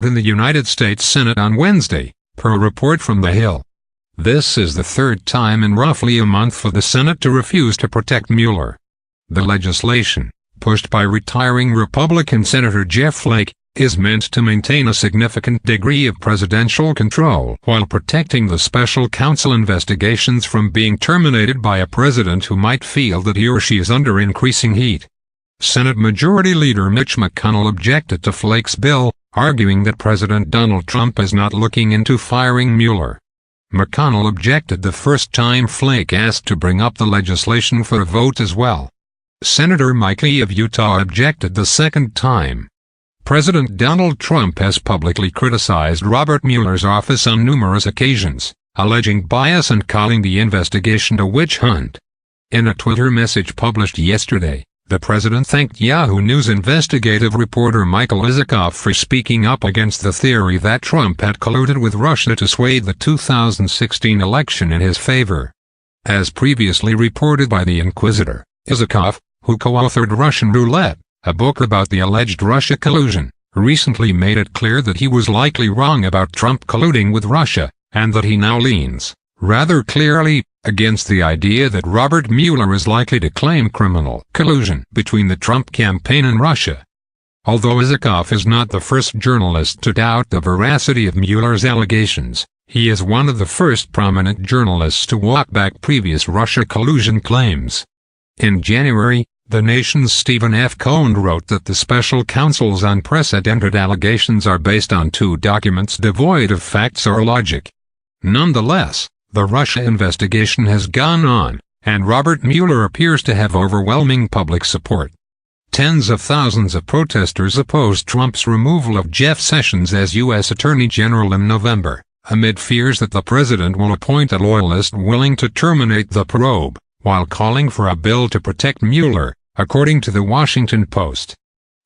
in the United States Senate on Wednesday, per a report from The Hill. This is the third time in roughly a month for the Senate to refuse to protect Mueller. The legislation, pushed by retiring Republican Senator Jeff Flake, is meant to maintain a significant degree of presidential control while protecting the special counsel investigations from being terminated by a president who might feel that he or she is under increasing heat. Senate Majority Leader Mitch McConnell objected to Flake's bill, arguing that President Donald Trump is not looking into firing Mueller. McConnell objected the first time Flake asked to bring up the legislation for a vote as well. Senator Mike Lee of Utah objected the second time. President Donald Trump has publicly criticized Robert Mueller's office on numerous occasions, alleging bias and calling the investigation a witch hunt. In a Twitter message published yesterday, the president thanked Yahoo News investigative reporter Michael Isikoff for speaking up against the theory that Trump had colluded with Russia to sway the 2016 election in his favor. As previously reported by The Inquisitor, Isikoff, who co-authored Russian Roulette, a book about the alleged Russia collusion, recently made it clear that he was likely wrong about Trump colluding with Russia, and that he now leans, rather clearly, against the idea that Robert Mueller is likely to claim criminal collusion between the Trump campaign and Russia. Although Isikoff is not the first journalist to doubt the veracity of Mueller's allegations, he is one of the first prominent journalists to walk back previous Russia collusion claims. In January, The Nation's Stephen F. Cohen wrote that the special counsel's unprecedented allegations are based on two documents devoid of facts or logic. Nonetheless, the Russia investigation has gone on, and Robert Mueller appears to have overwhelming public support. Tens of thousands of protesters opposed Trump's removal of Jeff Sessions as U.S. Attorney General in November, amid fears that the president will appoint a loyalist willing to terminate the probe, while calling for a bill to protect Mueller, according to The Washington Post.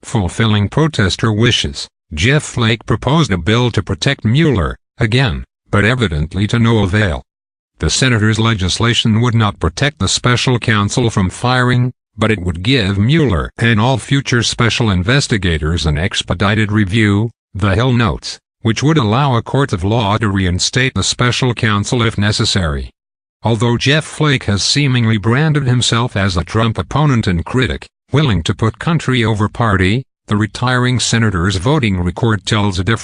Fulfilling protester wishes, Jeff Flake proposed a bill to protect Mueller, again, but evidently to no avail. The senator's legislation would not protect the special counsel from firing, but it would give Mueller and all future special investigators an expedited review, The Hill notes, which would allow a court of law to reinstate the special counsel if necessary. Although Jeff Flake has seemingly branded himself as a Trump opponent and critic, willing to put country over party, the retiring senator's voting record tells a different